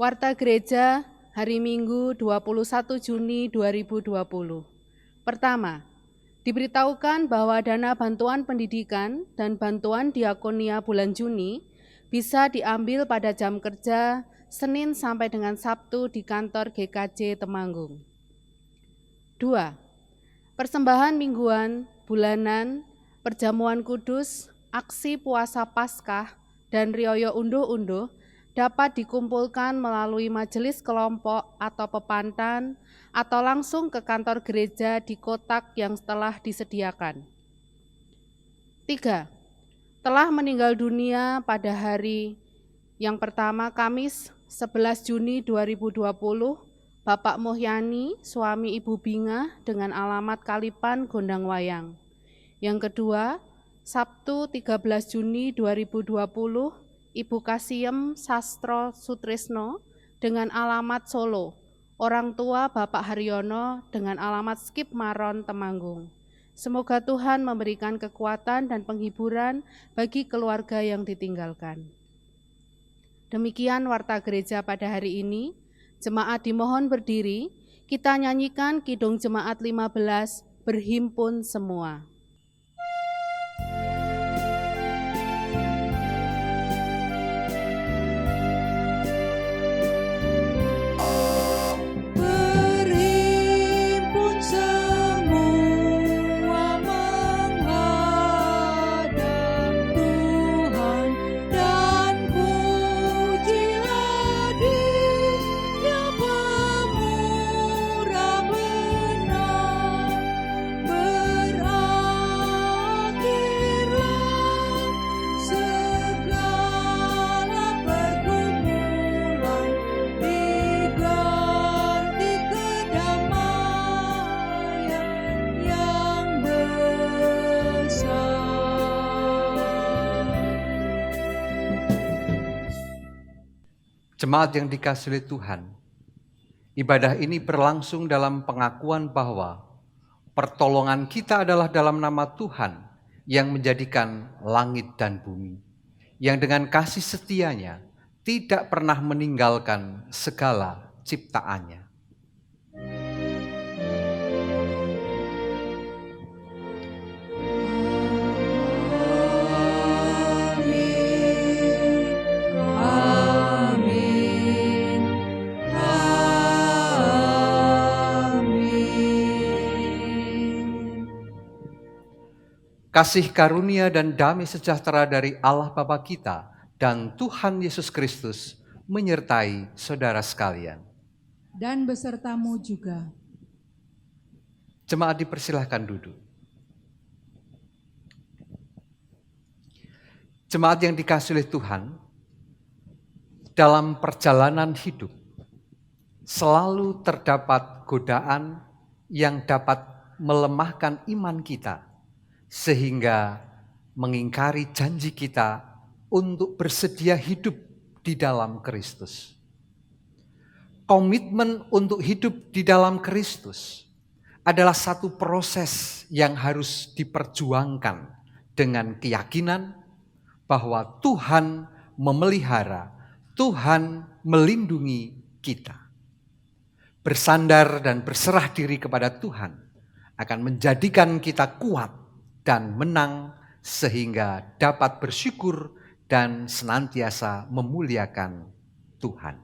Warta Gereja hari Minggu 21 Juni 2020. Pertama, diberitahukan bahwa dana bantuan pendidikan dan bantuan diakonia bulan Juni bisa diambil pada jam kerja Senin sampai dengan Sabtu di kantor GKJ Temanggung. 2. Persembahan mingguan, bulanan, perjamuan kudus, aksi puasa Paskah, dan rioyo unduh-unduh dapat dikumpulkan melalui majelis kelompok atau pepantan atau langsung ke kantor gereja di kotak yang telah disediakan. 3. Telah meninggal dunia pada hari yang pertama Kamis 11 Juni 2020, Bapak Muhyani, suami Ibu Binga dengan alamat Kalipan, Gondang Wayang. Yang kedua, Sabtu 13 Juni 2020, Ibu Kasiem Sastro Sutrisno dengan alamat Solo, orang tua Bapak Haryono dengan alamat Skip Maron, Temanggung. Semoga Tuhan memberikan kekuatan dan penghiburan bagi keluarga yang ditinggalkan. Demikian warta gereja pada hari ini. Jemaat dimohon berdiri, kita nyanyikan Kidung Jemaat 15, Berhimpun Semua. Jemaat yang dikasihi oleh Tuhan, ibadah ini berlangsung dalam pengakuan bahwa pertolongan kita adalah dalam nama Tuhan yang menjadikan langit dan bumi, yang dengan kasih setianya tidak pernah meninggalkan segala ciptaannya. Kasih karunia dan damai sejahtera dari Allah Bapa kita dan Tuhan Yesus Kristus menyertai saudara sekalian. Dan besertamu juga. Jemaat dipersilahkan duduk. Jemaat yang dikasihi oleh Tuhan, dalam perjalanan hidup selalu terdapat godaan yang dapat melemahkan iman kita, sehingga mengingkari janji kita untuk bersedia hidup di dalam Kristus. Komitmen untuk hidup di dalam Kristus adalah satu proses yang harus diperjuangkan dengan keyakinan bahwa Tuhan memelihara, Tuhan melindungi kita. Bersandar dan berserah diri kepada Tuhan akan menjadikan kita kuat dan menang sehingga dapat bersyukur dan senantiasa memuliakan Tuhan.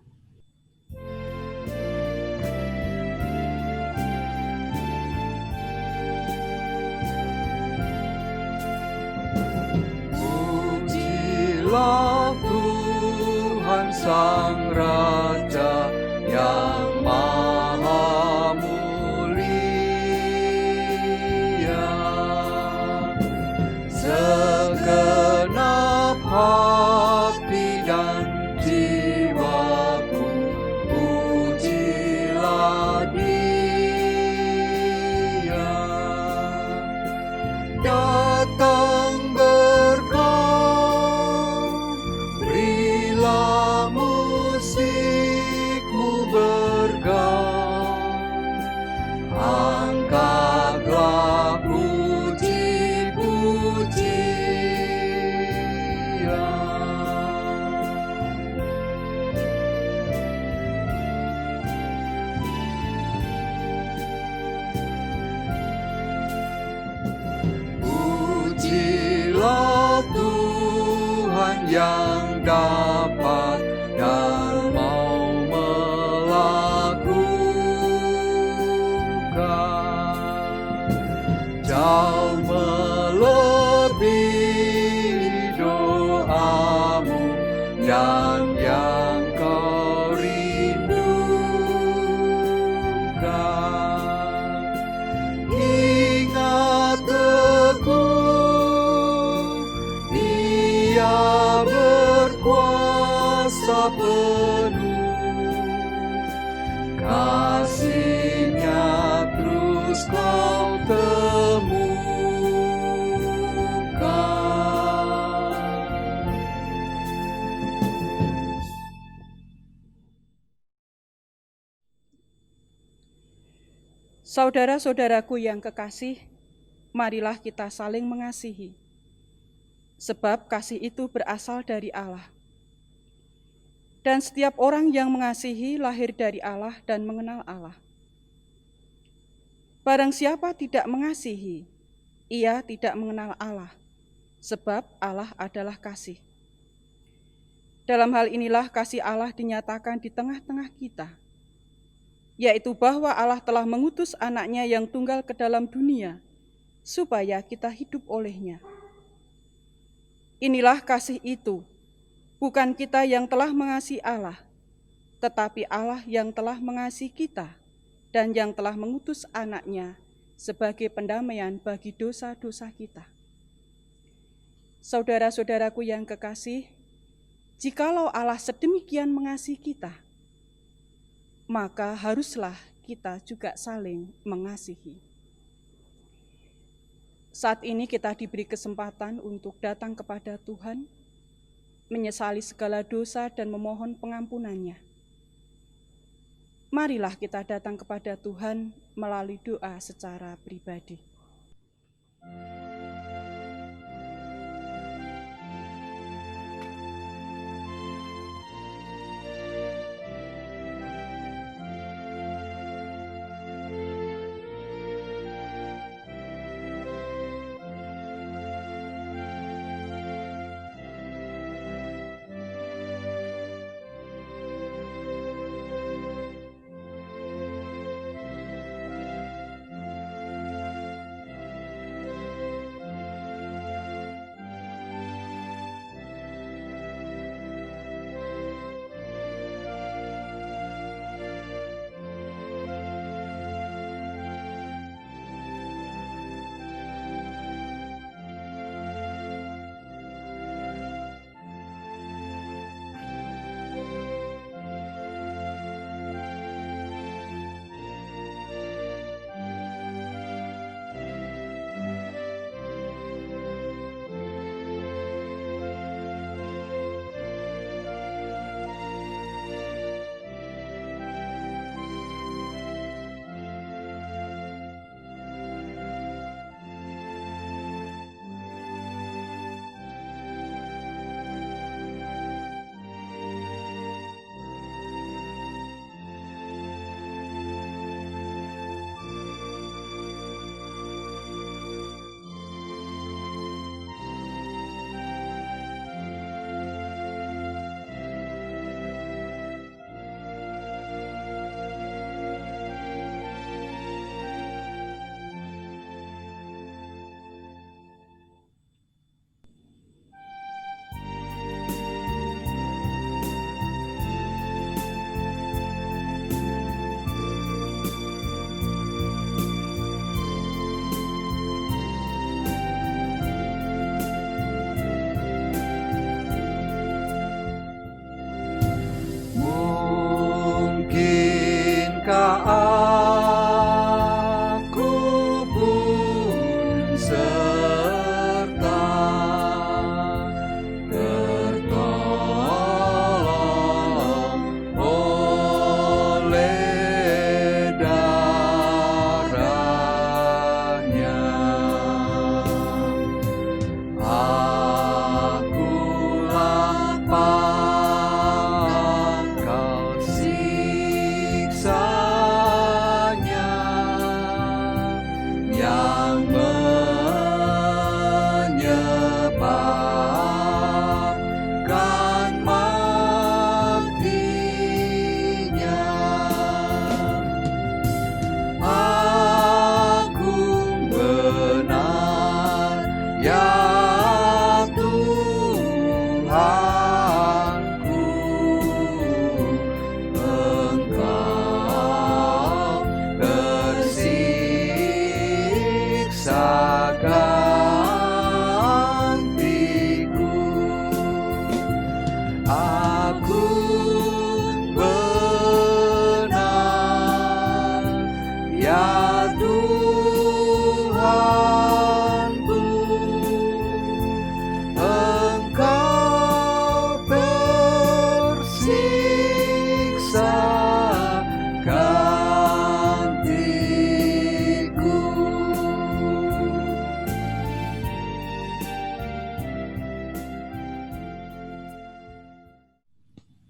Pujilah Tuhan Sang Raja yang Maha Mulia. Segenap hati dan jiwaku, pujilah Dia. Datang berkau, berilah musikmu bergaung, angkatlah pujilah Tuhan yang dapat dan mau melakukan, jauh melebihi doamu dan yang kau rindukan. Ingat teguh, Dia berkuasa penuh, kasih-Nya terus kau temukan. Saudara-saudaraku yang kekasih, marilah kita saling mengasihi, sebab kasih itu berasal dari Allah. Dan setiap orang yang mengasihi lahir dari Allah dan mengenal Allah. Barang siapa tidak mengasihi, ia tidak mengenal Allah, sebab Allah adalah kasih. Dalam hal inilah kasih Allah dinyatakan di tengah-tengah kita, yaitu bahwa Allah telah mengutus anaknya yang tunggal ke dalam dunia, supaya kita hidup olehnya. Inilah kasih itu, bukan kita yang telah mengasihi Allah, tetapi Allah yang telah mengasihi kita, dan yang telah mengutus anaknya sebagai pendamaian bagi dosa-dosa kita. Saudara-saudaraku yang kekasih, jikalau Allah sedemikian mengasihi kita, maka haruslah kita juga saling mengasihi. Saat ini kita diberi kesempatan untuk datang kepada Tuhan, menyesali segala dosa dan memohon pengampunannya. Marilah kita datang kepada Tuhan melalui doa secara pribadi.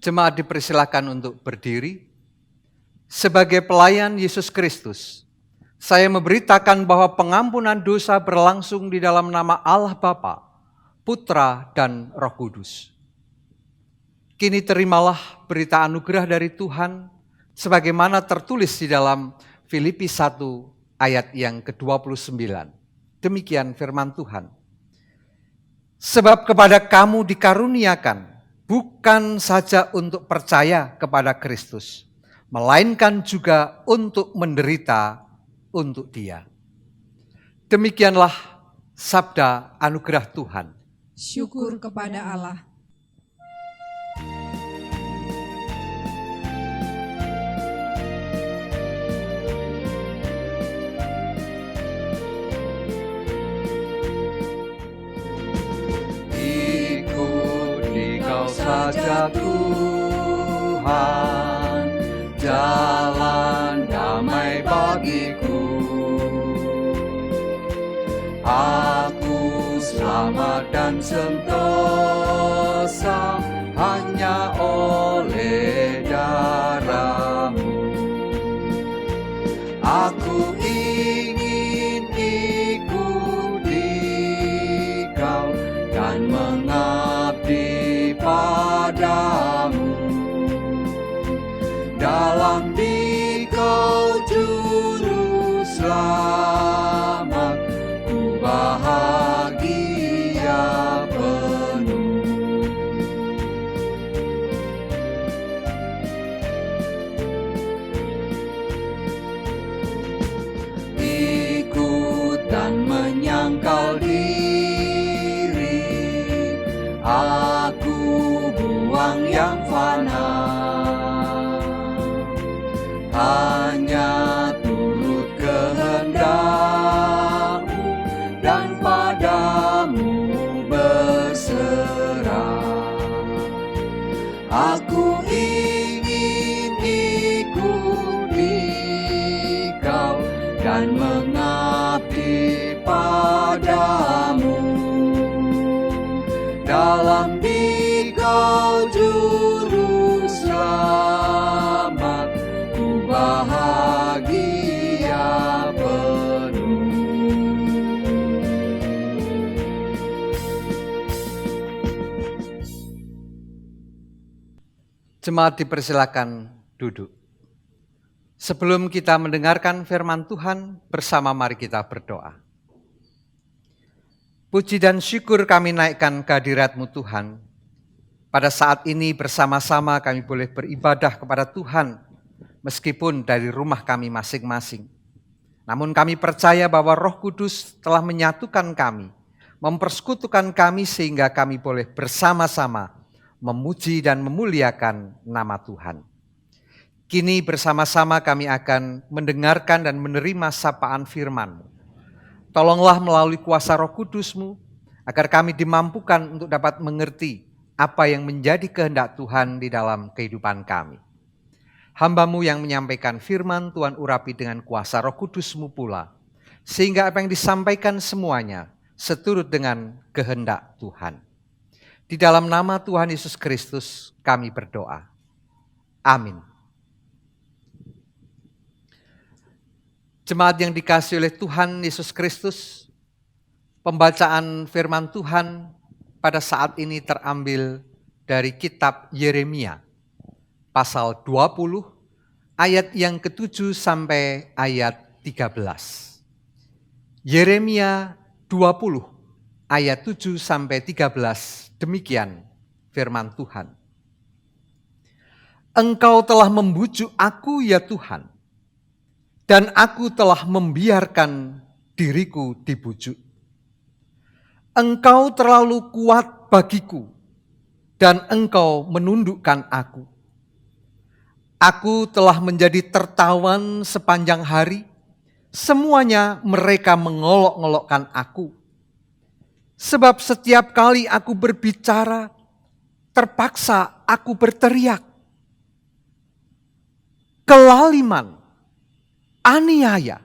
Jemaat dipersilakan untuk berdiri. Sebagai pelayan Yesus Kristus, saya memberitakan bahwa pengampunan dosa berlangsung di dalam nama Allah Bapa, Putra, dan Roh Kudus. Kini terimalah berita anugerah dari Tuhan sebagaimana tertulis di dalam Filipi 1 ayat yang ke-29. Demikian firman Tuhan. Sebab kepada kamu dikaruniakan bukan saja untuk percaya kepada Kristus, melainkan juga untuk menderita untuk Dia. Demikianlah sabda anugerah Tuhan. Syukur kepada Allah. Ikuti kau saja Tuhan, jalan damai bagiku. Aku selamat dan sentosa hanya oleh darah-Mu. Aku ingin ikuti Kau dan mengabdi padamu. Dalam Dikau juru selamat, ku bahagia penuh. Ikut dan menyangkal diri, aku buang yang fana. Hanya turut kehendak-Mu dan padamu berserah. Aku ingin ikuti Kau dan mengabdi padamu. Dalam Dikau juru selamat, ku bahagia penuh. Jemaat dipersilakan duduk. Sebelum kita mendengarkan firman Tuhan, bersama mari kita berdoa. Puji dan syukur kami naikkan kehadirat-Mu Tuhan. Pada saat ini bersama-sama kami boleh beribadah kepada Tuhan, meskipun dari rumah kami masing-masing. Namun kami percaya bahwa Roh Kudus telah menyatukan kami, mempersekutukan kami sehingga kami boleh bersama-sama memuji dan memuliakan nama Tuhan. Kini bersama-sama kami akan mendengarkan dan menerima sapaan firman-Mu. Tolonglah melalui kuasa Roh Kudus-Mu, agar kami dimampukan untuk dapat mengerti apa yang menjadi kehendak Tuhan di dalam kehidupan kami. Hamba-Mu yang menyampaikan firman Tuhan urapi dengan kuasa Roh Kudus-Mu pula, sehingga apa yang disampaikan semuanya seturut dengan kehendak Tuhan. Di dalam nama Tuhan Yesus Kristus kami berdoa. Amin. Jemaat yang dikasihi oleh Tuhan Yesus Kristus, pembacaan firman Tuhan pada saat ini terambil dari kitab Yeremia, pasal 20, ayat yang ke-7 sampai ayat 13. Yeremia 20, ayat 7 sampai 13, demikian firman Tuhan. Engkau telah membujuk aku ya Tuhan, dan aku telah membiarkan diriku dibujuk. Engkau terlalu kuat bagiku, dan engkau menundukkan aku. Aku telah menjadi tertawan sepanjang hari, semuanya mereka mengolok-olokkan aku. Sebab setiap kali aku berbicara, terpaksa aku berteriak. Kelaliman, aniaya,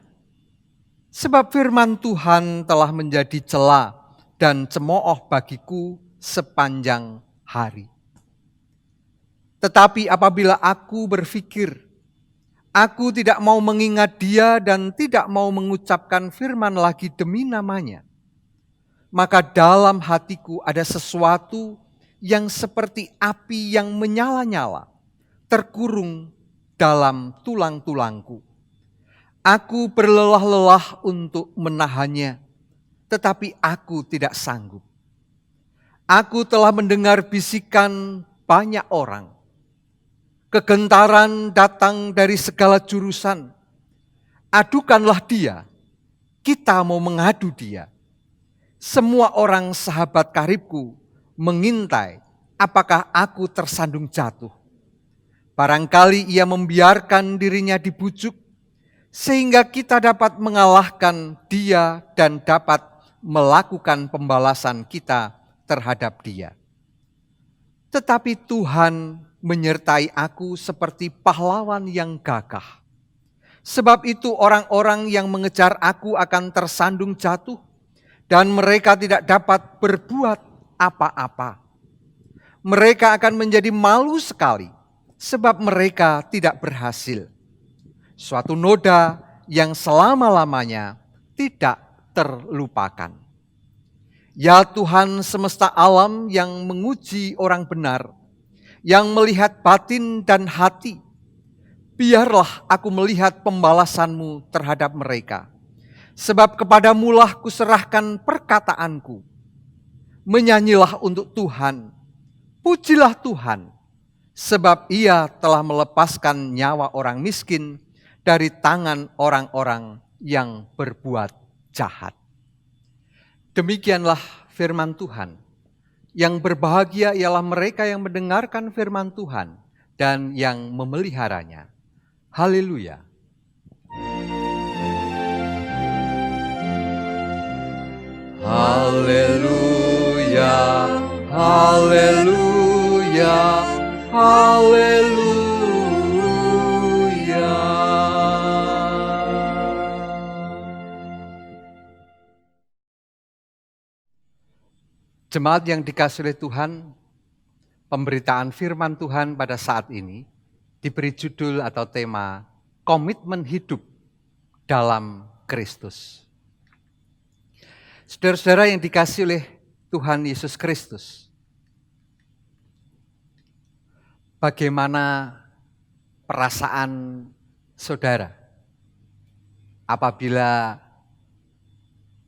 sebab firman Tuhan telah menjadi cela dan cemooh bagiku sepanjang hari. Tetapi apabila aku berpikir, aku tidak mau mengingat dia dan tidak mau mengucapkan firman lagi demi namanya, maka dalam hatiku ada sesuatu yang seperti api yang menyala-nyala, terkurung dalam tulang-tulangku. Aku berlelah-lelah untuk menahannya, tetapi aku tidak sanggup. Aku telah mendengar bisikan banyak orang. Kegentaran datang dari segala jurusan. Adukanlah dia, kita mau mengadu dia. Semua orang sahabat karibku mengintai apakah aku tersandung jatuh. Barangkali ia membiarkan dirinya dibujuk, sehingga kita dapat mengalahkan dia dan dapat melakukan pembalasan kita terhadap dia. Tetapi Tuhan menyertai aku seperti pahlawan yang gagah. Sebab itu orang-orang yang mengejar aku akan tersandung jatuh, dan mereka tidak dapat berbuat apa-apa. Mereka akan menjadi malu sekali, sebab mereka tidak berhasil. Suatu noda yang selama-lamanya tidak terlupakan. Ya Tuhan semesta alam yang menguji orang benar, yang melihat batin dan hati, biarlah aku melihat pembalasan-Mu terhadap mereka. Sebab kepadamu-lah kuserahkan perkataanku. Menyanyilah untuk Tuhan, pujilah Tuhan, sebab Ia telah melepaskan nyawa orang miskin dari tangan orang-orang yang berbuat jahat. Demikianlah firman Tuhan. Yang berbahagia ialah mereka yang mendengarkan firman Tuhan dan yang memeliharanya. Haleluya. Haleluya, haleluya, haleluya. Jemaat yang dikasihi oleh Tuhan, pemberitaan firman Tuhan pada saat ini diberi judul atau tema komitmen hidup dalam Kristus. Saudara-saudara yang dikasihi oleh Tuhan Yesus Kristus, bagaimana perasaan saudara apabila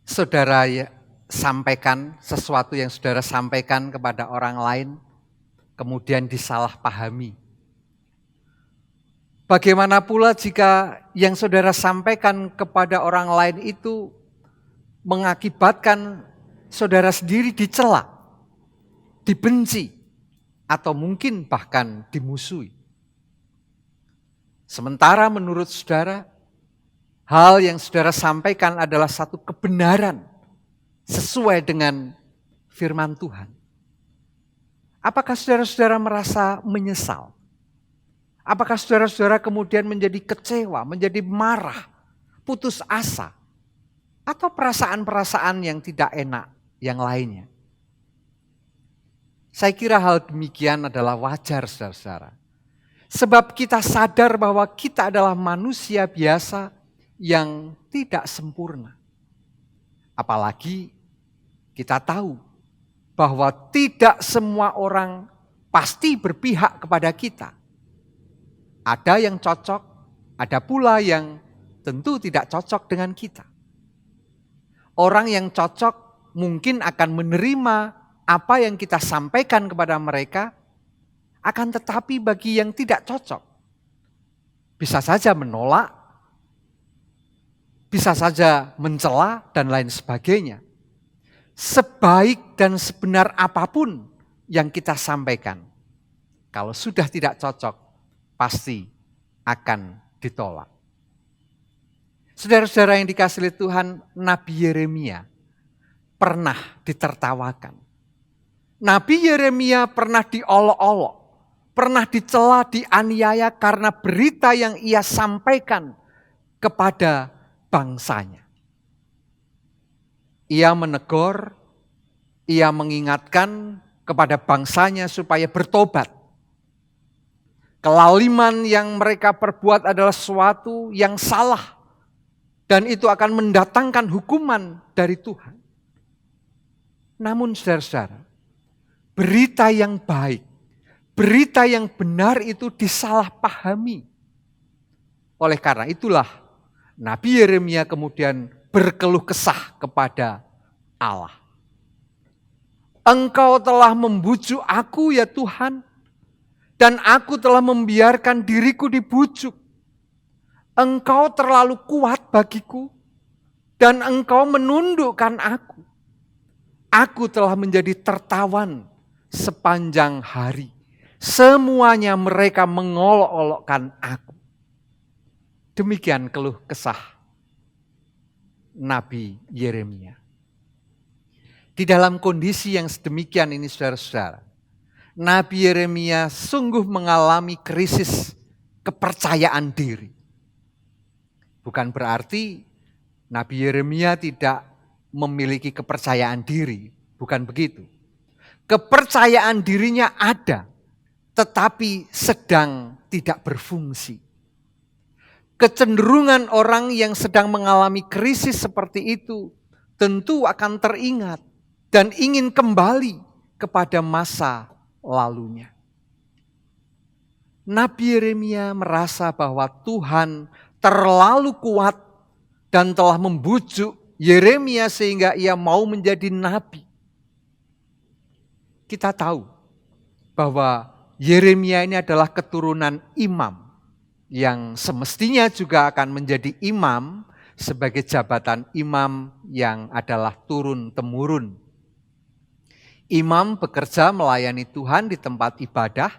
saudara sampaikan sesuatu yang saudara sampaikan kepada orang lain, kemudian disalahpahami? Bagaimana pula jika yang saudara sampaikan kepada orang lain itu mengakibatkan saudara sendiri dicela, dibenci, atau mungkin bahkan dimusuhi? Sementara menurut saudara, hal yang saudara sampaikan adalah satu kebenaran sesuai dengan firman Tuhan. Apakah saudara-saudara merasa menyesal? Apakah saudara-saudara kemudian menjadi kecewa, menjadi marah, putus asa? Atau perasaan-perasaan yang tidak enak yang lainnya? Saya kira hal demikian adalah wajar, saudara-saudara. Sebab kita sadar bahwa kita adalah manusia biasa yang tidak sempurna. Apalagi kita tahu bahwa tidak semua orang pasti berpihak kepada kita. Ada yang cocok, ada pula yang tentu tidak cocok dengan kita. Orang yang cocok mungkin akan menerima apa yang kita sampaikan kepada mereka, akan tetapi bagi yang tidak cocok, bisa saja menolak, bisa saja mencela, dan lain sebagainya. Sebaik dan sebenar apapun yang kita sampaikan, kalau sudah tidak cocok, pasti akan ditolak. Saudara-saudara yang dikasihi Tuhan, Nabi Yeremia pernah ditertawakan. Nabi Yeremia pernah diolok-olok, pernah dicela, dianiaya karena berita yang ia sampaikan kepada bangsanya. Ia menegur, ia mengingatkan kepada bangsanya supaya bertobat. Kelaliman yang mereka perbuat adalah sesuatu yang salah. Dan itu akan mendatangkan hukuman dari Tuhan. Namun saudara-saudara, berita yang baik, berita yang benar itu disalahpahami. Oleh karena itulah Nabi Yeremia kemudian berkeluh kesah kepada Allah. Engkau telah membujuk aku ya Tuhan, dan aku telah membiarkan diriku dibujuk. Engkau terlalu kuat bagiku, dan engkau menundukkan aku. Aku telah menjadi tertawan sepanjang hari. Semuanya mereka mengolok-olokkan aku. Demikian keluh kesah Nabi Yeremia. Di dalam kondisi yang sedemikian ini saudara-saudara, Nabi Yeremia sungguh mengalami krisis kepercayaan diri. Bukan berarti Nabi Yeremia tidak memiliki kepercayaan diri, bukan begitu. Kepercayaan dirinya ada, tetapi sedang tidak berfungsi. Kecenderungan orang yang sedang mengalami krisis seperti itu tentu akan teringat dan ingin kembali kepada masa lalunya. Nabi Yeremia merasa bahwa Tuhan terlalu kuat dan telah membujuk Yeremia sehingga ia mau menjadi nabi. Kita tahu bahwa Yeremia ini adalah keturunan imam yang semestinya juga akan menjadi imam sebagai jabatan imam yang adalah turun-temurun. Imam bekerja melayani Tuhan di tempat ibadah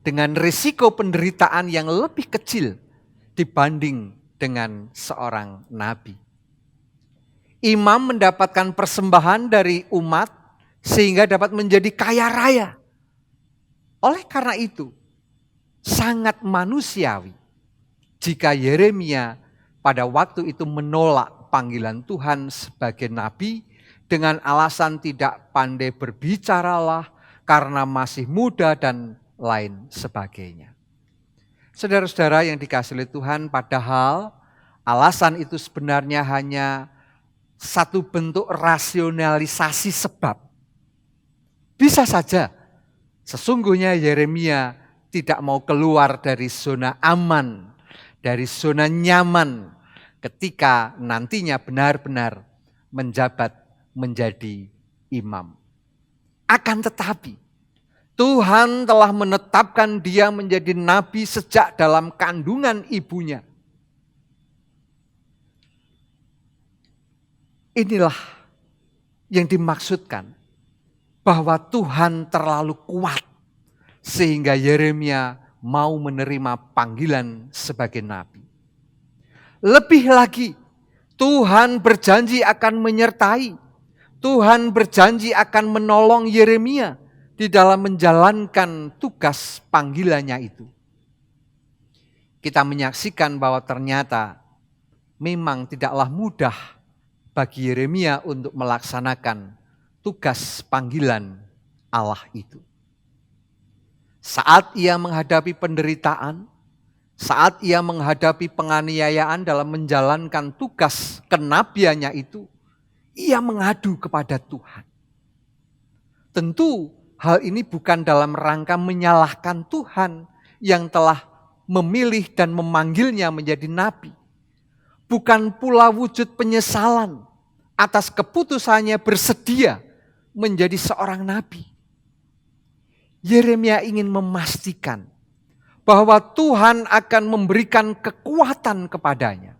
dengan risiko penderitaan yang lebih kecil dibanding dengan seorang nabi. Imam mendapatkan persembahan dari umat sehingga dapat menjadi kaya raya. Oleh karena itu, sangat manusiawi jika Yeremia pada waktu itu menolak panggilan Tuhan sebagai nabi dengan alasan tidak pandai berbicaralah karena masih muda dan lain sebagainya. Saudara-saudara yang dikasihi oleh Tuhan, padahal alasan itu sebenarnya hanya satu bentuk rasionalisasi sebab. Bisa saja sesungguhnya Yeremia tidak mau keluar dari zona aman, dari zona nyaman ketika nantinya benar-benar menjabat menjadi imam. Akan tetapi Tuhan telah menetapkan dia menjadi nabi sejak dalam kandungan ibunya. Inilah yang dimaksudkan bahwa Tuhan terlalu kuat sehingga Yeremia mau menerima panggilan sebagai nabi. Lebih lagi, Tuhan berjanji akan menyertai, Tuhan berjanji akan menolong Yeremia di dalam menjalankan tugas panggilannya itu. Kita menyaksikan bahwa ternyata memang tidaklah mudah bagi Yeremia untuk melaksanakan tugas panggilan Allah itu. Saat ia menghadapi penderitaan, saat ia menghadapi penganiayaan dalam menjalankan tugas kenabiannya itu, ia mengadu kepada Tuhan. Tentu hal ini bukan dalam rangka menyalahkan Tuhan yang telah memilih dan memanggilnya menjadi nabi. Bukan pula wujud penyesalan atas keputusannya bersedia menjadi seorang nabi. Yeremia ingin memastikan bahwa Tuhan akan memberikan kekuatan kepadanya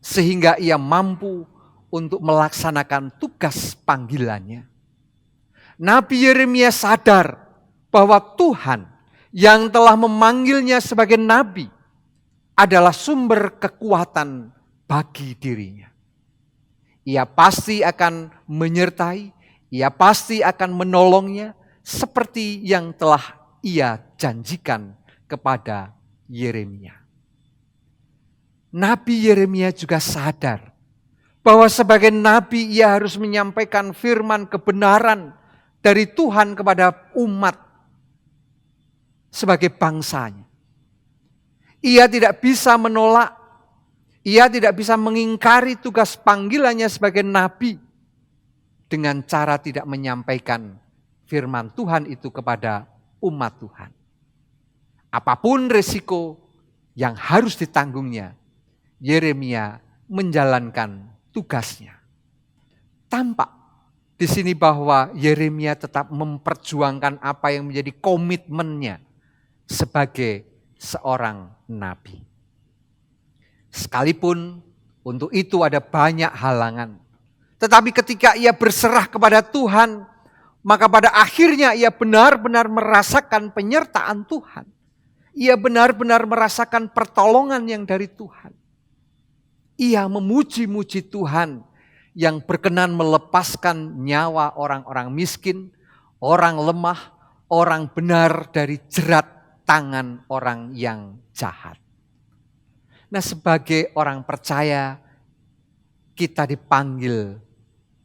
sehingga ia mampu untuk melaksanakan tugas panggilannya. Nabi Yeremia sadar bahwa Tuhan yang telah memanggilnya sebagai nabi adalah sumber kekuatan bagi dirinya. Ia pasti akan menyertai, ia pasti akan menolongnya seperti yang telah ia janjikan kepada Yeremia. Nabi Yeremia juga sadar bahwa sebagai nabi ia harus menyampaikan firman kebenaran dari Tuhan kepada umat sebagai bangsanya. Ia tidak bisa menolak, ia tidak bisa mengingkari tugas panggilannya sebagai nabi dengan cara tidak menyampaikan firman Tuhan itu kepada umat Tuhan. Apapun risiko yang harus ditanggungnya, Yeremia menjalankan tugasnya. Tampak di sini bahwa Yeremia tetap memperjuangkan apa yang menjadi komitmennya sebagai seorang nabi. Sekalipun untuk itu ada banyak halangan. Tetapi ketika ia berserah kepada Tuhan, maka pada akhirnya ia benar-benar merasakan penyertaan Tuhan. Ia benar-benar merasakan pertolongan yang dari Tuhan. Ia memuji-muji Tuhan yang berkenan melepaskan nyawa orang-orang miskin, orang lemah, orang benar dari jerat tangan orang yang jahat. Nah, sebagai orang percaya, kita dipanggil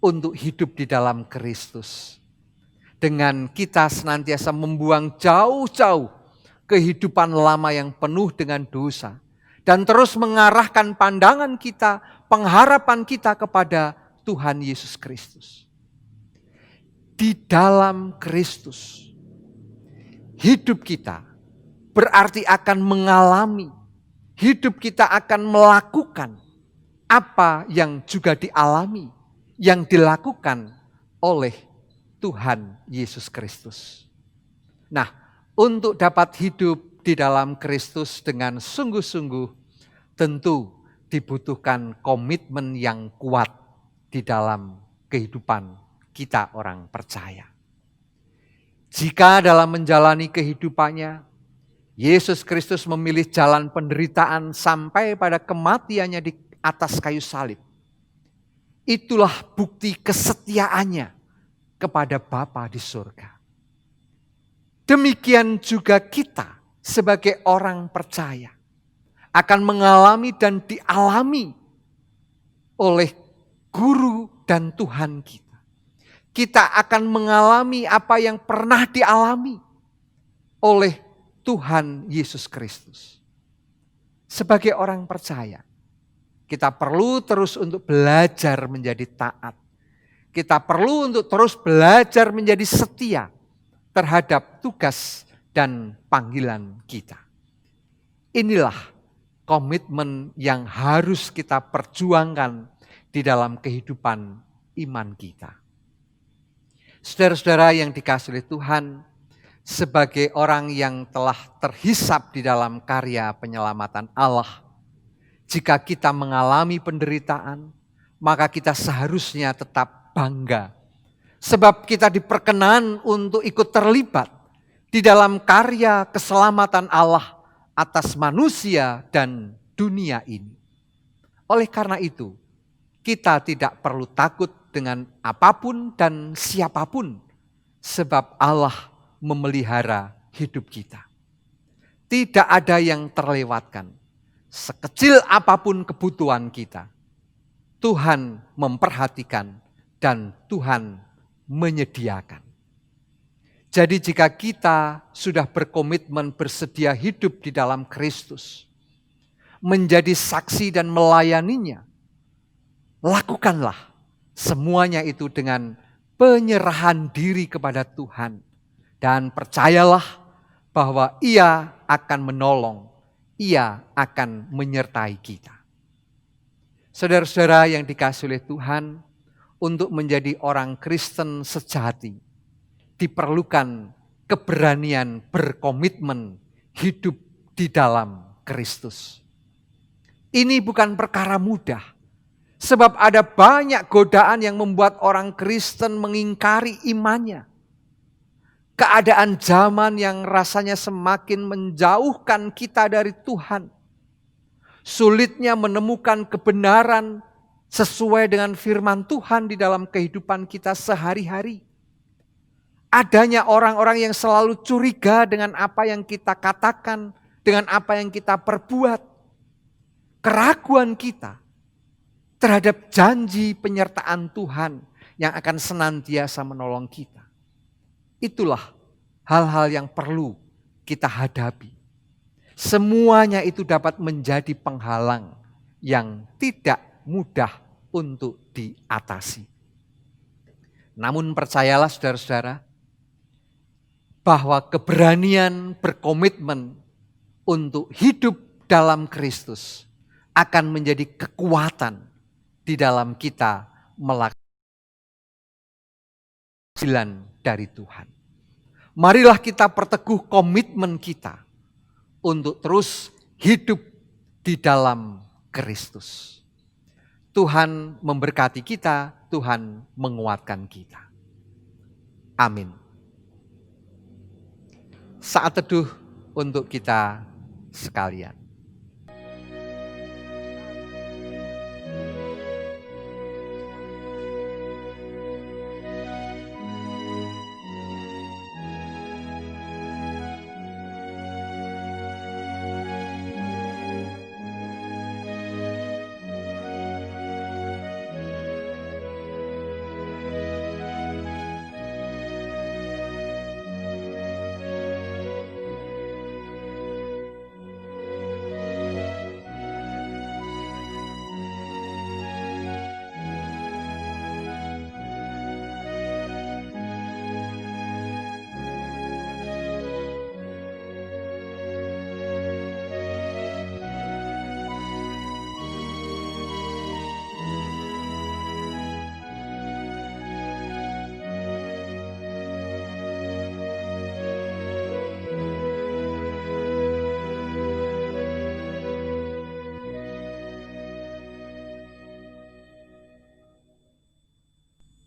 untuk hidup di dalam Kristus. Dengan kita senantiasa membuang jauh-jauh kehidupan lama yang penuh dengan dosa. Dan terus mengarahkan pandangan kita, pengharapan kita kepada Tuhan Yesus Kristus. Di dalam Kristus, hidup kita berarti akan mengalami, hidup kita akan melakukan apa yang juga dialami, yang dilakukan oleh Tuhan Yesus Kristus. Nah, untuk dapat hidup di dalam Kristus dengan sungguh-sungguh, tentu dibutuhkan komitmen yang kuat di dalam kehidupan kita orang percaya. Jika dalam menjalani kehidupannya, Yesus Kristus memilih jalan penderitaan sampai pada kematiannya di atas kayu salib, itulah bukti kesetiaannya kepada Bapa di surga. Demikian juga kita sebagai orang percaya akan mengalami dan dialami oleh Guru dan Tuhan kita. Kita akan mengalami apa yang pernah dialami oleh Tuhan Yesus Kristus. Sebagai orang percaya, kita perlu terus untuk belajar menjadi taat. Kita perlu untuk terus belajar menjadi setia terhadap tugas dan panggilan kita. Inilah komitmen yang harus kita perjuangkan di dalam kehidupan iman kita. Saudara-saudara yang dikasihi oleh Tuhan, sebagai orang yang telah terhisap di dalam karya penyelamatan Allah, jika kita mengalami penderitaan, maka kita seharusnya tetap bangga. Sebab kita diperkenan untuk ikut terlibat di dalam karya keselamatan Allah atas manusia dan dunia ini. Oleh karena itu, kita tidak perlu takut dengan apapun dan siapapun, sebab Allah memelihara hidup kita. Tidak ada yang terlewatkan. Sekecil apapun kebutuhan kita, Tuhan memperhatikan dan Tuhan menyediakan. Jadi jika kita sudah berkomitmen bersedia hidup di dalam Kristus, menjadi saksi dan melayaninya, lakukanlah semuanya itu dengan penyerahan diri kepada Tuhan. Dan percayalah bahwa Ia akan menolong, Ia akan menyertai kita. Saudara-saudara yang dikasihi oleh Tuhan, untuk menjadi orang Kristen sejati, diperlukan keberanian berkomitmen hidup di dalam Kristus. Ini bukan perkara mudah, sebab ada banyak godaan yang membuat orang Kristen mengingkari imannya. Keadaan zaman yang rasanya semakin menjauhkan kita dari Tuhan. Sulitnya menemukan kebenaran sesuai dengan firman Tuhan di dalam kehidupan kita sehari-hari. Adanya orang-orang yang selalu curiga dengan apa yang kita katakan, dengan apa yang kita perbuat. Keraguan kita terhadap janji penyertaan Tuhan yang akan senantiasa menolong kita. Itulah hal-hal yang perlu kita hadapi. semuanya itu dapat menjadi penghalang yang tidak mudah untuk diatasi. Namun percayalah saudara-saudara, bahwa keberanian berkomitmen untuk hidup dalam Kristus akan menjadi kekuatan di dalam kita melakukan panggilan dari Tuhan. Marilah kita perteguh komitmen kita untuk terus hidup di dalam Kristus. Tuhan memberkati kita, Tuhan menguatkan kita. Amin. Saat teduh untuk kita sekalian.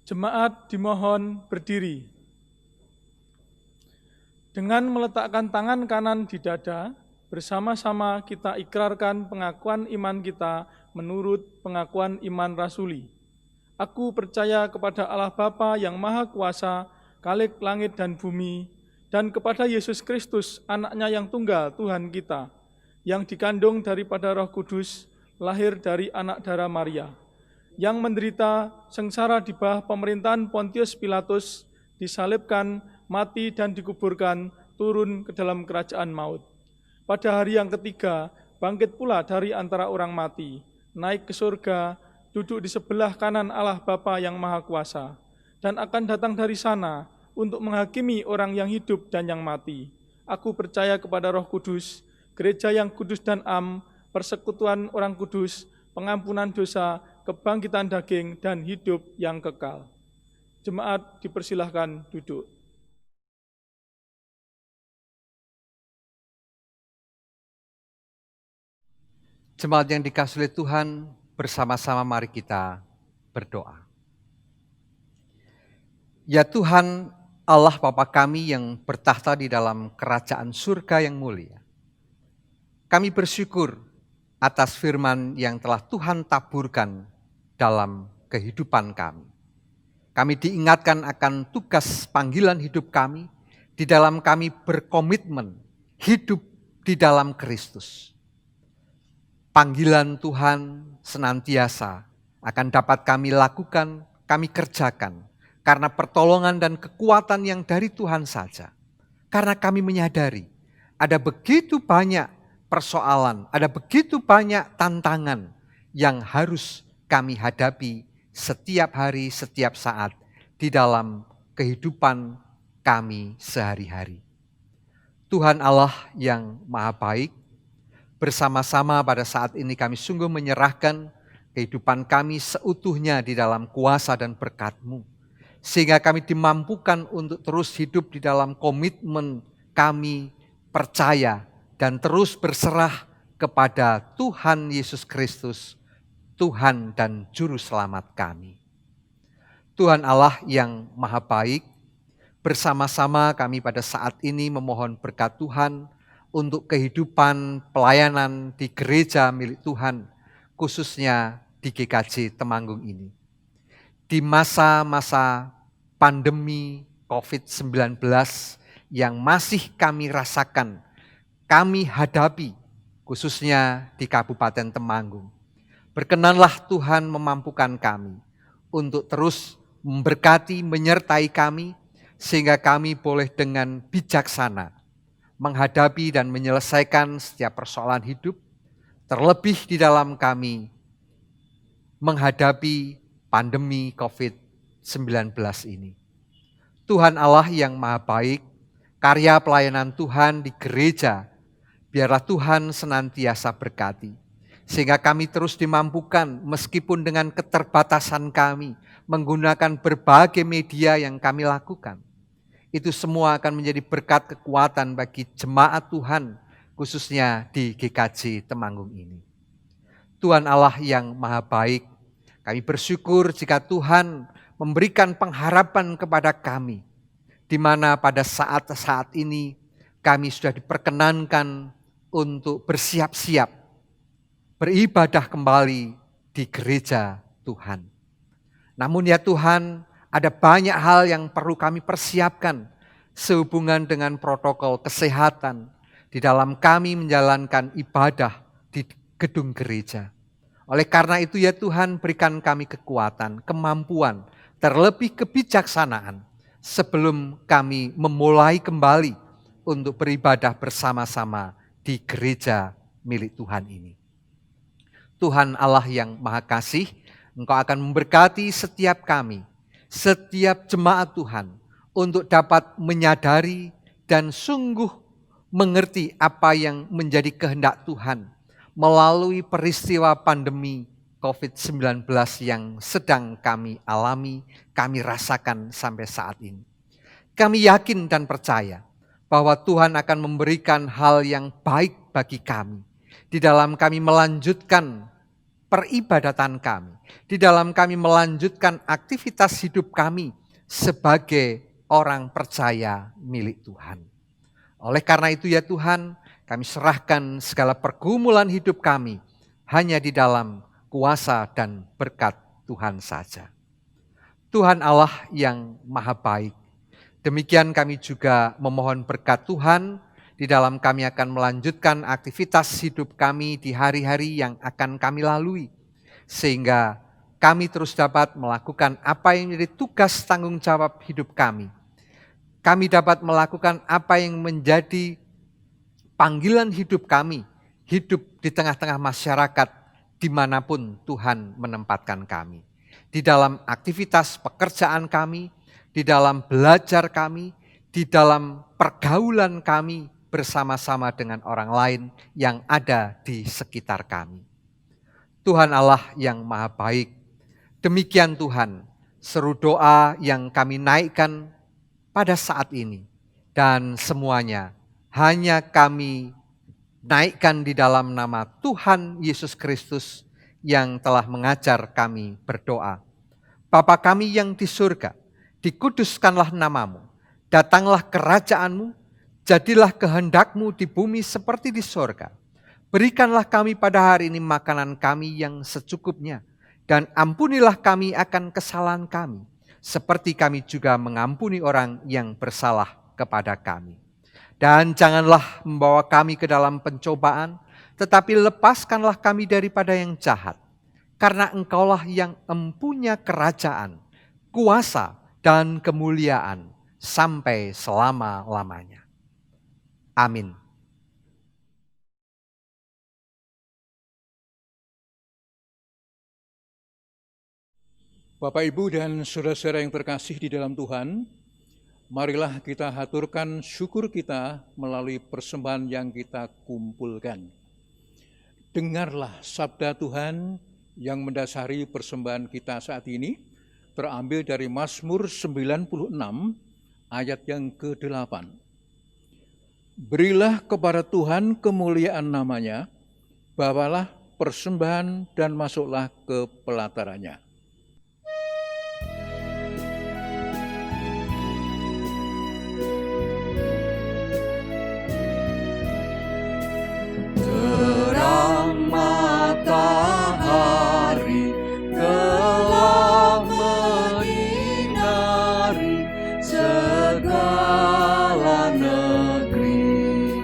Jemaat dimohon berdiri. Dengan meletakkan tangan kanan di dada, bersama-sama kita ikrarkan pengakuan iman kita menurut pengakuan iman rasuli. Aku percaya kepada Allah Bapa yang Maha Kuasa, Khalik langit dan bumi, dan kepada Yesus Kristus, anaknya yang tunggal Tuhan kita, yang dikandung daripada Roh Kudus, lahir dari anak darah Maria, yang menderita sengsara di bawah pemerintahan Pontius Pilatus, disalibkan, mati dan dikuburkan, turun ke dalam kerajaan maut. Pada hari yang ketiga, bangkit pula dari antara orang mati, naik ke surga, duduk di sebelah kanan Allah Bapa yang Maha Kuasa, dan akan datang dari sana untuk menghakimi orang yang hidup dan yang mati. Aku percaya kepada Roh Kudus, gereja yang kudus dan am, persekutuan orang kudus, pengampunan dosa, kebangkitan daging, dan hidup yang kekal. Jemaat dipersilahkan duduk. Jemaat yang dikasihi Tuhan, bersama-sama mari kita berdoa. Ya Tuhan, Allah Bapa kami yang bertahta di dalam kerajaan surga yang mulia, kami bersyukur atas firman yang telah Tuhan taburkan dalam kehidupan kami. Kami diingatkan akan tugas panggilan hidup kami, di dalam kami berkomitmen hidup di dalam Kristus. Panggilan Tuhan senantiasa akan dapat kami lakukan, kami kerjakan, karena pertolongan dan kekuatan yang dari Tuhan saja. Karena kami menyadari ada begitu banyak persoalan, ada begitu banyak tantangan yang harus kami hadapi setiap hari, setiap saat di dalam kehidupan kami sehari-hari. Tuhan Allah yang Maha Baik, bersama-sama pada saat ini kami sungguh menyerahkan kehidupan kami seutuhnya di dalam kuasa dan berkat-Mu, sehingga kami dimampukan untuk terus hidup di dalam komitmen kami percaya dan terus berserah kepada Tuhan Yesus Kristus, Tuhan dan Juru Selamat kami. Tuhan Allah yang Maha Baik, bersama-sama kami pada saat ini memohon berkat Tuhan untuk kehidupan pelayanan di gereja milik Tuhan, khususnya di GKJ Temanggung ini. Di masa-masa pandemi COVID-19 yang masih kami rasakan, kami hadapi, khususnya di Kabupaten Temanggung. Berkenanlah Tuhan memampukan kami untuk terus memberkati, menyertai kami, sehingga kami boleh dengan bijaksana menghadapi dan menyelesaikan setiap persoalan hidup, terlebih di dalam kami menghadapi pandemi COVID-19 ini. Tuhan Allah yang Maha Baik, karya pelayanan Tuhan di gereja, biarlah Tuhan senantiasa berkati, sehingga kami terus dimampukan meskipun dengan keterbatasan kami, menggunakan berbagai media yang kami lakukan. Itu semua akan menjadi berkat kekuatan bagi jemaat Tuhan, khususnya di GKJ Temanggung ini. Tuhan Allah yang Maha Baik, kami bersyukur jika Tuhan memberikan pengharapan kepada kami, di mana pada saat-saat ini kami sudah diperkenankan untuk bersiap-siap beribadah kembali di gereja Tuhan. Namun ya Tuhan, ada banyak hal yang perlu kami persiapkan sehubungan dengan protokol kesehatan di dalam kami menjalankan ibadah di gedung gereja. Oleh karena itu ya Tuhan, berikan kami kekuatan, kemampuan, terlebih kebijaksanaan sebelum kami memulai kembali untuk beribadah bersama-sama di gereja milik Tuhan ini. Tuhan Allah yang Maha Kasih, Engkau akan memberkati setiap kami, setiap jemaat Tuhan, untuk dapat menyadari dan sungguh mengerti apa yang menjadi kehendak Tuhan melalui peristiwa pandemi COVID-19 yang sedang kami alami, kami rasakan sampai saat ini. Kami yakin dan percaya bahwa Tuhan akan memberikan hal yang baik bagi kami, di dalam kami melanjutkan peribadatan kami, di dalam kami melanjutkan aktivitas hidup kami sebagai orang percaya milik Tuhan. Oleh karena itu ya Tuhan, kami serahkan segala pergumulan hidup kami hanya di dalam kuasa dan berkat Tuhan saja. Tuhan Allah yang Maha Baik, demikian kami juga memohon berkat Tuhan di dalam kami akan melanjutkan aktivitas hidup kami di hari-hari yang akan kami lalui, sehingga kami terus dapat melakukan apa yang menjadi tugas tanggung jawab hidup kami. Kami dapat melakukan apa yang menjadi panggilan hidup kami, hidup di tengah-tengah masyarakat dimanapun Tuhan menempatkan kami. Di dalam aktivitas pekerjaan kami, di dalam belajar kami, di dalam pergaulan kami bersama-sama dengan orang lain yang ada di sekitar kami. Tuhan Allah yang Maha Baik, demikian Tuhan, seru doa yang kami naikkan pada saat ini, dan semuanya hanya kami naikkan di dalam nama Tuhan Yesus Kristus yang telah mengajar kami berdoa. Bapa kami yang di surga, dikuduskanlah namamu, datanglah kerajaanmu, jadilah kehendak-Mu di bumi seperti di sorga. Berikanlah kami pada hari ini makanan kami yang secukupnya, dan ampunilah kami akan kesalahan kami, seperti kami juga mengampuni orang yang bersalah kepada kami. Dan janganlah membawa kami ke dalam pencobaan, tetapi lepaskanlah kami daripada yang jahat. Karena Engkaulah yang empunya kerajaan, kuasa, dan kemuliaan sampai selama-lamanya. Amin. Bapak, Ibu, dan saudara-saudara yang terkasih di dalam Tuhan, marilah kita haturkan syukur kita melalui persembahan yang kita kumpulkan. Dengarlah sabda Tuhan yang mendasari persembahan kita saat ini, terambil dari Mazmur 96 ayat yang ke-8. Berilah kepada Tuhan kemuliaan namanya, bawalah persembahan dan masuklah ke pelatarannya. Terang matahari telah menyinari segala negeri,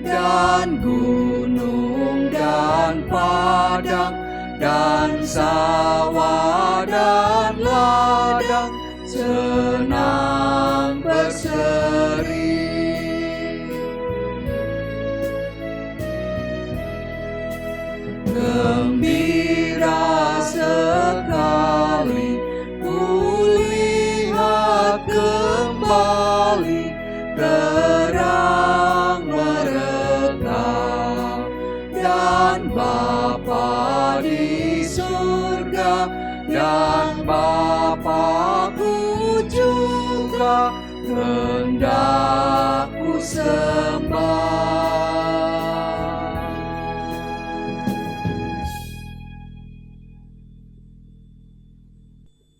dan gunung dan padang dan sawah dan ladang senang berseri. sembah.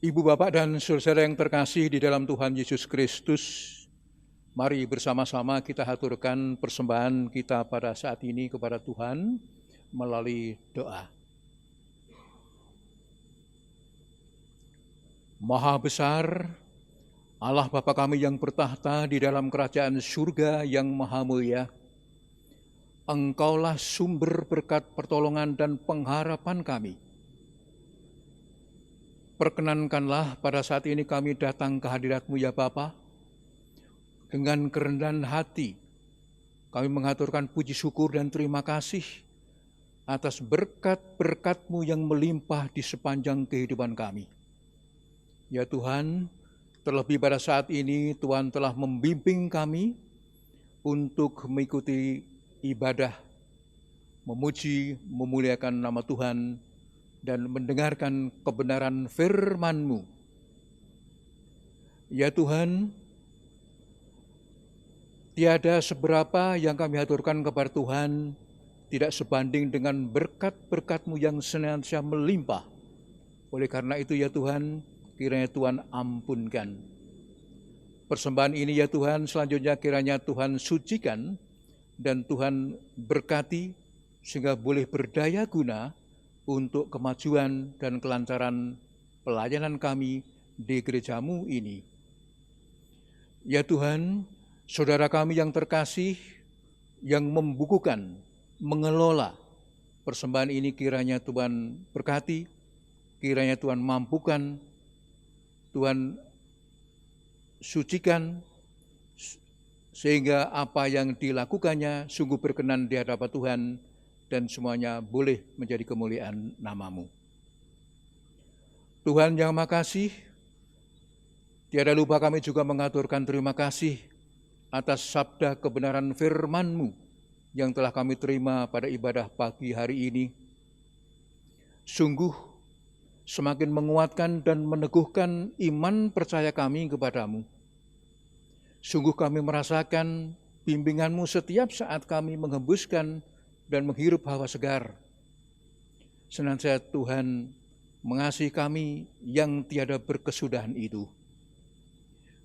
Ibu, Bapak, dan saudara yang terkasih di dalam Tuhan Yesus Kristus, mari bersama-sama kita haturkan persembahan kita pada saat ini kepada Tuhan melalui doa. Maha besar, Allah Bapa kami yang bertahta di dalam kerajaan surga yang maha mulia, Engkaulah sumber berkat pertolongan dan pengharapan kami. Perkenankanlah pada saat ini kami datang ke hadirat-Mu ya Bapa, dengan kerendahan hati kami mengaturkan puji syukur dan terima kasih atas berkat-berkat-Mu yang melimpah di sepanjang kehidupan kami. Ya Tuhan, terlebih pada saat ini Tuhan telah membimbing kami untuk mengikuti ibadah, memuji, memuliakan nama Tuhan, dan mendengarkan kebenaran firman-Mu. Ya Tuhan, tiada seberapa yang kami haturkan kepada Tuhan tidak sebanding dengan berkat-berkat-Mu yang senantiasa melimpah. Oleh karena itu ya Tuhan, kiranya Tuhan ampunkan. Persembahan ini ya Tuhan, selanjutnya kiranya Tuhan sucikan dan Tuhan berkati sehingga boleh berdaya guna untuk kemajuan dan kelancaran pelayanan kami di gereja-Mu ini. Ya Tuhan, saudara kami yang terkasih, yang membukukan, mengelola persembahan ini kiranya Tuhan berkati, kiranya Tuhan mampukan, Tuhan sucikan, sehingga apa yang dilakukannya sungguh berkenan di hadapan Tuhan, dan semuanya boleh menjadi kemuliaan nama-Mu. Tuhan yang makasih, tiada lupa kami juga mengaturkan terima kasih atas sabda kebenaran firman-Mu yang telah kami terima pada ibadah pagi hari ini. Sungguh semakin menguatkan dan meneguhkan iman percaya kami kepadamu. Sungguh kami merasakan bimbingan-Mu setiap saat kami menghembuskan dan menghirup hawa segar. Senantiasa Tuhan mengasihi kami yang tiada berkesudahan itu.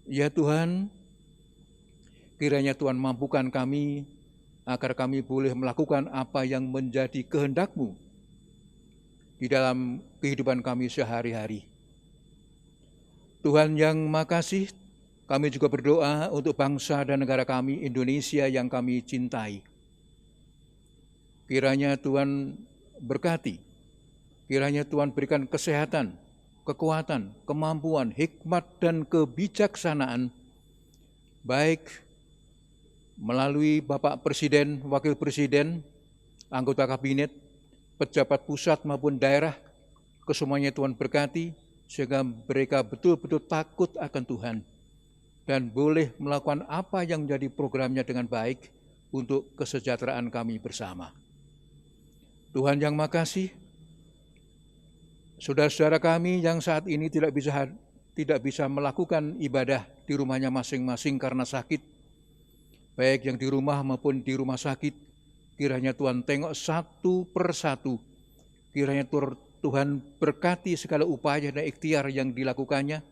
Ya Tuhan, kiranya Tuhan mampukan kami agar kami boleh melakukan apa yang menjadi kehendak-Mu di dalam kehidupan kami sehari-hari. Tuhan yang makasih, kami juga berdoa untuk bangsa dan negara kami Indonesia yang kami cintai. Kiranya Tuhan berkati, kiranya Tuhan berikan kesehatan, kekuatan, kemampuan, hikmat, dan kebijaksanaan, baik melalui Bapak Presiden, Wakil Presiden, anggota kabinet, pejabat pusat maupun daerah, kesemuanya Tuhan berkati, sehingga mereka betul-betul takut akan Tuhan, dan boleh melakukan apa yang menjadi programnya dengan baik untuk kesejahteraan kami bersama. Tuhan yang makasih, saudara-saudara kami yang saat ini tidak bisa melakukan ibadah di rumahnya masing-masing karena sakit, baik yang di rumah maupun di rumah sakit, kiranya Tuhan tengok satu persatu, kiranya Tuhan berkati segala upaya dan ikhtiar yang dilakukannya,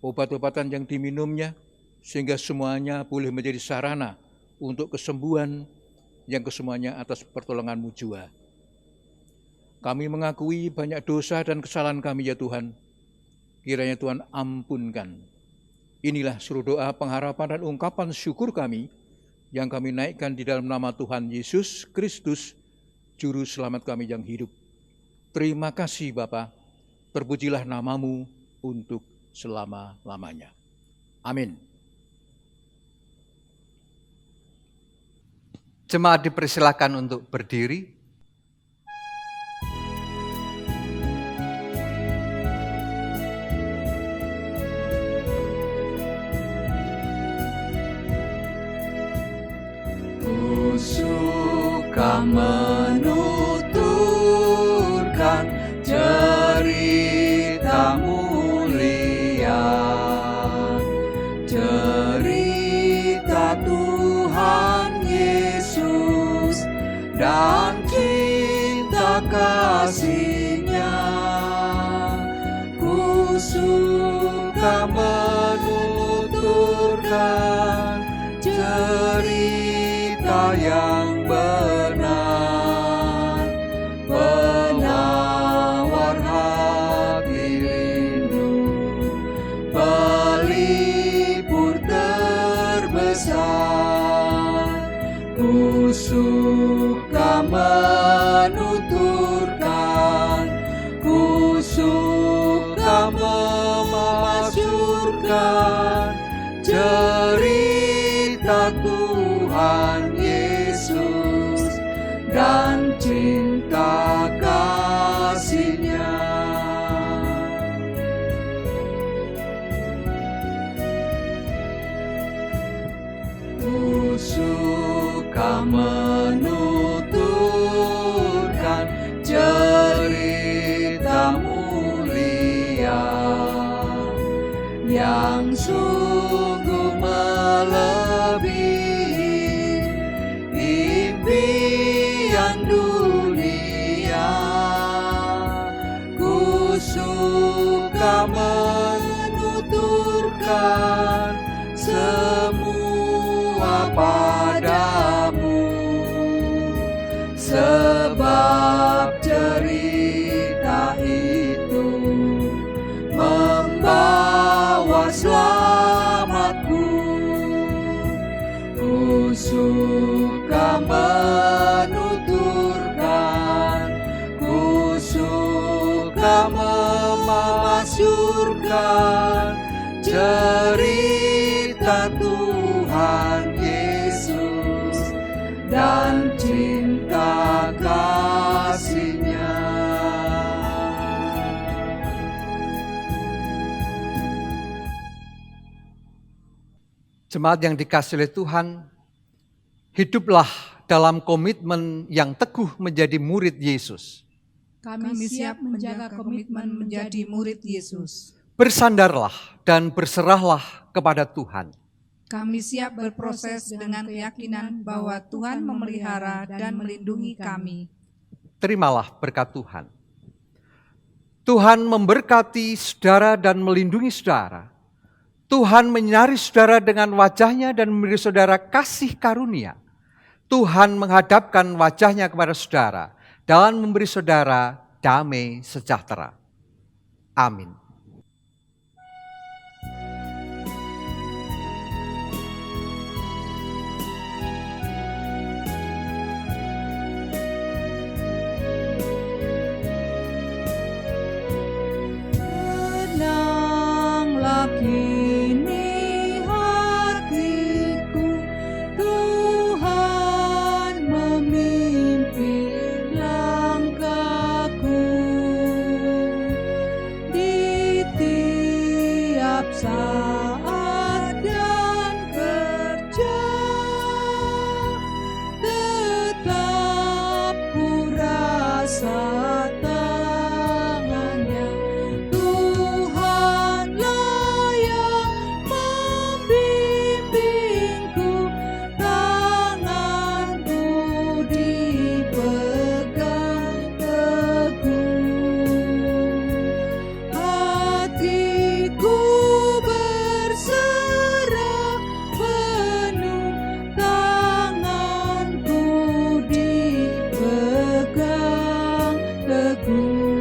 obat-obatan yang diminumnya, sehingga semuanya boleh menjadi sarana untuk kesembuhan yang kesemuanya atas pertolongan-Mu jua. Kami mengakui banyak dosa dan kesalahan kami ya Tuhan. Kiranya Tuhan ampunkan. Inilah seluruh doa, pengharapan, dan ungkapan syukur kami yang kami naikkan di dalam nama Tuhan Yesus Kristus, Juru Selamat kami yang hidup. Terima kasih Bapa, terpujilah nama-Mu untuk selama-lamanya. Amin. Jemaat dipersilakan untuk berdiri. Suka menuturkan cerita mulia, cerita Tuhan suka menuturkan cerita yang benar, penawar hati rindu, pelipur terbesar. Ku suka menuturkan, ku suka memasyurkan cerita Tuhan Yesus dan cinta kasih-Nya. Ku suka menuturkan cerita mulia yang sungguh melebihi impian dunia. Ku suka menuturkan semua padamu, sebab cerita itu membawa selamatku. Ku suka menuturkan, ku suka memasyurkan cerita Tuhan Yesus dan cinta kasih-Nya. Jemaat yang dikasihi oleh Tuhan, hiduplah dalam komitmen yang teguh menjadi murid Yesus. Kami siap menjaga komitmen menjadi murid Yesus. Bersandarlah dan berserahlah kepada Tuhan. Kami siap berproses dengan keyakinan bahwa Tuhan memelihara dan melindungi kami. Terimalah berkat Tuhan. Tuhan memberkati saudara dan melindungi saudara. Tuhan menyinari saudara dengan wajah-Nya dan memberi saudara kasih karunia. Tuhan menghadapkan wajah-Nya kepada saudara dan memberi saudara damai sejahtera. Amin. Tenanglah kini hatiku, Tuhan memimpin langkahku di tiap saat dan kerja. Tetap ku rasa tangannya, Tuhanlah yang membimbingku, tanganku dipegang teguh. Hatiku berserah penuh, tanganku dipegang teguh.